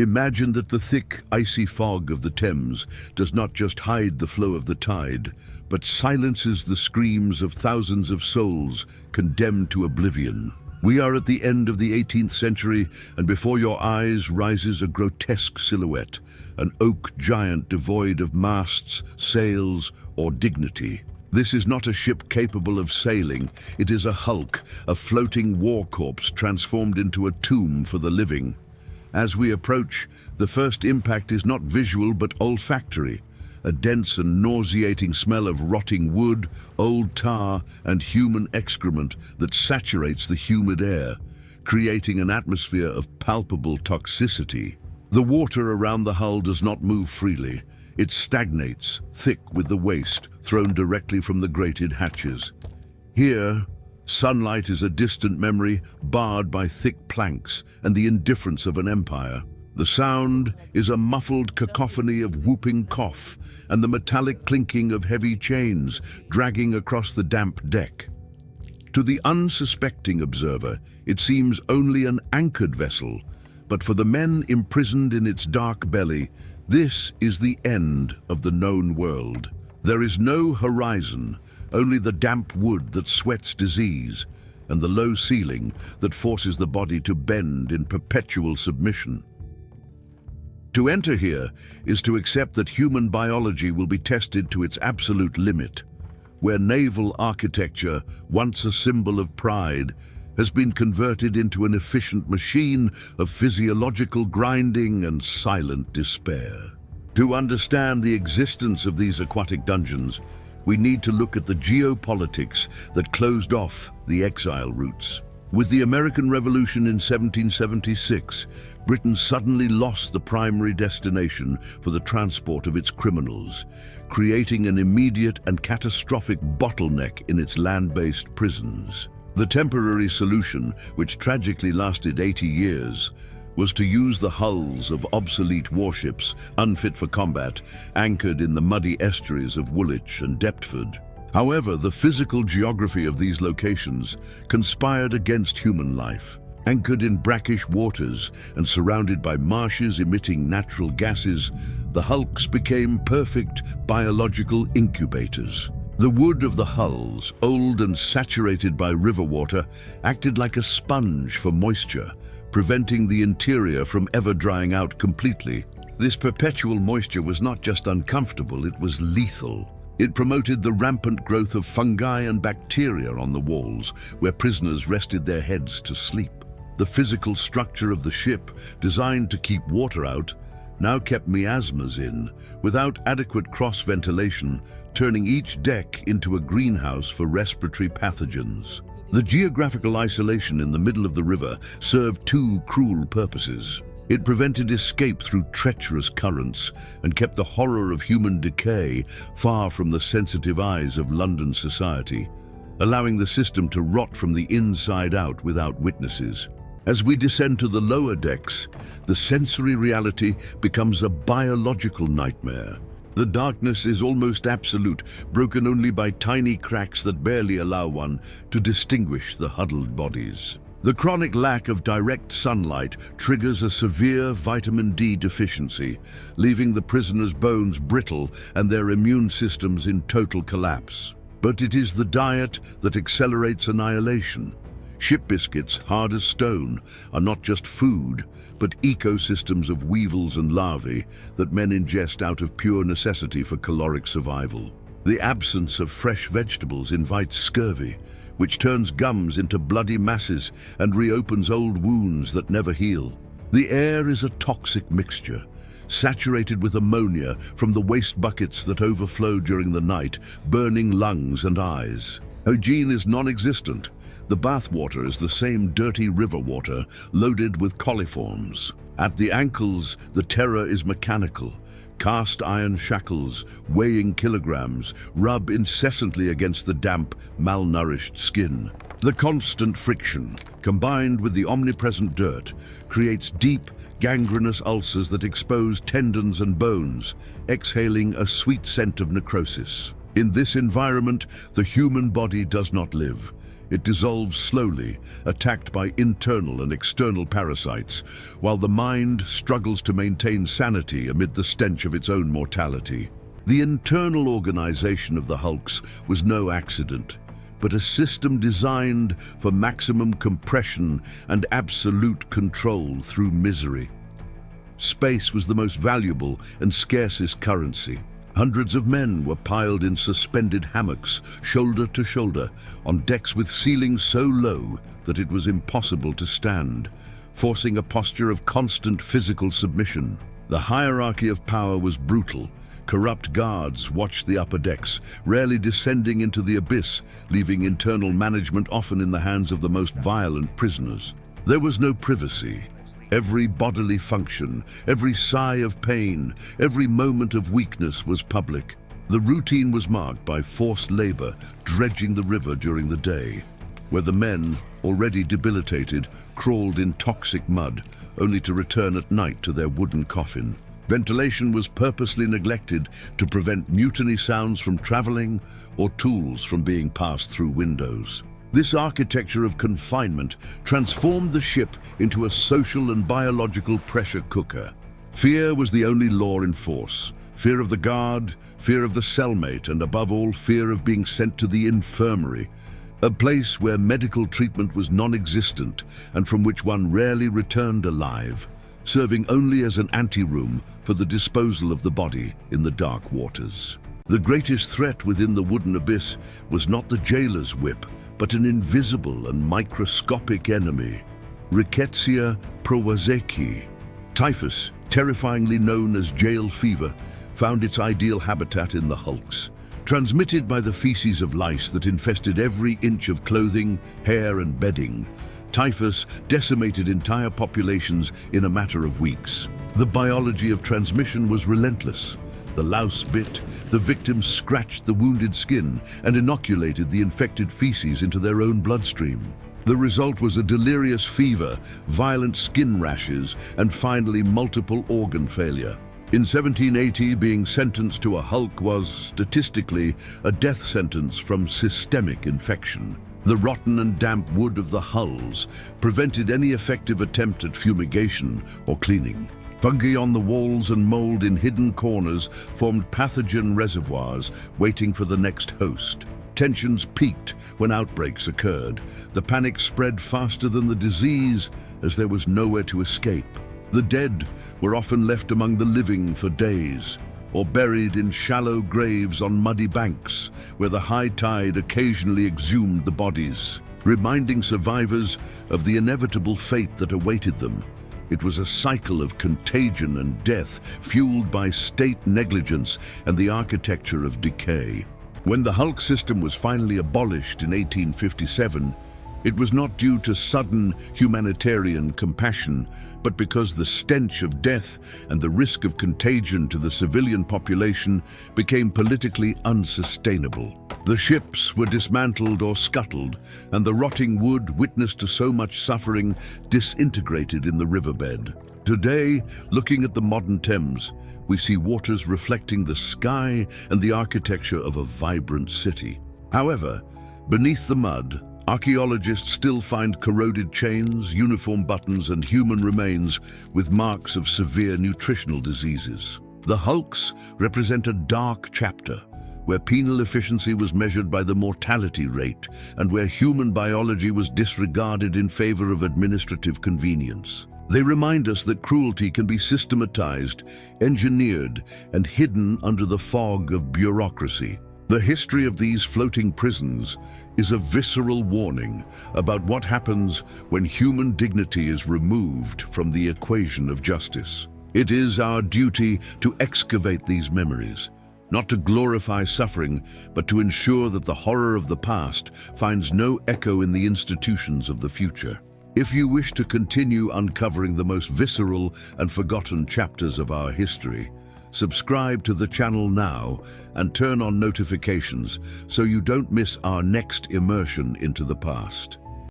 Imagine that the thick, icy fog of the Thames does not just hide the flow of the tide, but silences the screams of thousands of souls condemned to oblivion. We are at the end of the 18th century, and before your eyes rises a grotesque silhouette, an oak giant devoid of masts, sails, or dignity. This is not a ship capable of sailing. It is a hulk, a floating war corpse transformed into a tomb for the living. As we approach, the first impact is not visual but olfactory. A dense and nauseating smell of rotting wood, old tar, and human excrement that saturates the humid air, creating an atmosphere of palpable toxicity. The water around the hull does not move freely. It stagnates, thick with the waste thrown directly from the grated hatches. Here, sunlight is a distant memory, barred by thick planks and the indifference of an empire. The sound is a muffled cacophony of whooping cough and the metallic clinking of heavy chains dragging across the damp deck. To the unsuspecting observer, it seems only an anchored vessel, but for the men imprisoned in its dark belly, this is the end of the known world. There is no horizon, only the damp wood that sweats disease, and the low ceiling that forces the body to bend in perpetual submission. To enter here is to accept that human biology will be tested to its absolute limit, where naval architecture, once a symbol of pride, has been converted into an efficient machine of physiological grinding and silent despair. To understand the existence of these aquatic dungeons, we need to look at the geopolitics that closed off the exile routes. With the American Revolution in 1776, Britain suddenly lost the primary destination for the transport of its criminals, creating an immediate and catastrophic bottleneck in its land-based prisons. The temporary solution, which tragically lasted 80 years, was to use the hulls of obsolete warships, unfit for combat, anchored in the muddy estuaries of Woolwich and Deptford. However, the physical geography of these locations conspired against human life. Anchored in brackish waters and surrounded by marshes emitting natural gases, the hulks became perfect biological incubators. The wood of the hulls, old and saturated by river water, acted like a sponge for moisture, preventing the interior from ever drying out completely. This perpetual moisture was not just uncomfortable, it was lethal. It promoted the rampant growth of fungi and bacteria on the walls, where prisoners rested their heads to sleep. The physical structure of the ship, designed to keep water out, now kept miasmas in, without adequate cross-ventilation, turning each deck into a greenhouse for respiratory pathogens. The geographical isolation in the middle of the river served two cruel purposes. It prevented escape through treacherous currents and kept the horror of human decay far from the sensitive eyes of London society, allowing the system to rot from the inside out without witnesses. As we descend to the lower decks, the sensory reality becomes a biological nightmare. The darkness is almost absolute, broken only by tiny cracks that barely allow one to distinguish the huddled bodies. The chronic lack of direct sunlight triggers a severe vitamin D deficiency, leaving the prisoners' bones brittle and their immune systems in total collapse. But it is the diet that accelerates annihilation. Ship biscuits, hard as stone, are not just food, but ecosystems of weevils and larvae that men ingest out of pure necessity for caloric survival. The absence of fresh vegetables invites scurvy, which turns gums into bloody masses and reopens old wounds that never heal. The air is a toxic mixture, saturated with ammonia from the waste buckets that overflow during the night, burning lungs and eyes. Hygiene is non-existent. The bathwater is the same dirty river water loaded with coliforms. At the ankles, the terror is mechanical. Cast iron shackles, weighing kilograms, rub incessantly against the damp, malnourished skin. The constant friction, combined with the omnipresent dirt, creates deep, gangrenous ulcers that expose tendons and bones, exhaling a sweet scent of necrosis. In this environment, the human body does not live. It dissolves slowly, attacked by internal and external parasites, while the mind struggles to maintain sanity amid the stench of its own mortality. The internal organization of the hulks was no accident, but a system designed for maximum compression and absolute control through misery. Space was the most valuable and scarcest currency. Hundreds of men were piled in suspended hammocks, shoulder to shoulder, on decks with ceilings so low that it was impossible to stand, forcing a posture of constant physical submission. The hierarchy of power was brutal. Corrupt guards watched the upper decks, rarely descending into the abyss, leaving internal management often in the hands of the most violent prisoners. There was no privacy. Every bodily function, every sigh of pain, every moment of weakness was public. The routine was marked by forced labor, dredging the river during the day, where the men, already debilitated, crawled in toxic mud, only to return at night to their wooden coffin. Ventilation was purposely neglected to prevent mutiny sounds from traveling or tools from being passed through windows. This architecture of confinement transformed the ship into a social and biological pressure cooker. Fear was the only law in force. Fear of the guard, fear of the cellmate, and above all, fear of being sent to the infirmary, a place where medical treatment was non-existent and from which one rarely returned alive, serving only as an anteroom for the disposal of the body in the dark waters. The greatest threat within the wooden abyss was not the jailer's whip, but an invisible and microscopic enemy, Rickettsia prowazekii. Typhus, terrifyingly known as jail fever, found its ideal habitat in the hulks. Transmitted by the feces of lice that infested every inch of clothing, hair, and bedding, typhus decimated entire populations in a matter of weeks. The biology of transmission was relentless. The louse bit, the victims scratched the wounded skin and inoculated the infected feces into their own bloodstream. The result was a delirious fever, violent skin rashes, and finally multiple organ failure. In 1780, being sentenced to a hulk was, statistically, a death sentence from systemic infection. The rotten and damp wood of the hulls prevented any effective attempt at fumigation or cleaning. Fungi on the walls and mold in hidden corners formed pathogen reservoirs waiting for the next host. Tensions peaked when outbreaks occurred. The panic spread faster than the disease as there was nowhere to escape. The dead were often left among the living for days, or buried in shallow graves on muddy banks where the high tide occasionally exhumed the bodies, reminding survivors of the inevitable fate that awaited them. It was a cycle of contagion and death fueled by state negligence and the architecture of decay. When the hulk system was finally abolished in 1857, it was not due to sudden humanitarian compassion, but because the stench of death and the risk of contagion to the civilian population became politically unsustainable. The ships were dismantled or scuttled, and the rotting wood, witness to so much suffering, disintegrated in the riverbed. Today, looking at the modern Thames, we see waters reflecting the sky and the architecture of a vibrant city. However, beneath the mud, archaeologists still find corroded chains, uniform buttons, and human remains with marks of severe nutritional diseases. The hulks represent a dark chapter, where penal efficiency was measured by the mortality rate and where human biology was disregarded in favor of administrative convenience. They remind us that cruelty can be systematized, engineered, and hidden under the fog of bureaucracy. The history of these floating prisons is a visceral warning about what happens when human dignity is removed from the equation of justice. It is our duty to excavate these memories, not to glorify suffering, but to ensure that the horror of the past finds no echo in the institutions of the future. If you wish to continue uncovering the most visceral and forgotten chapters of our history, subscribe to the channel now and turn on notifications so you don't miss our next immersion into the past.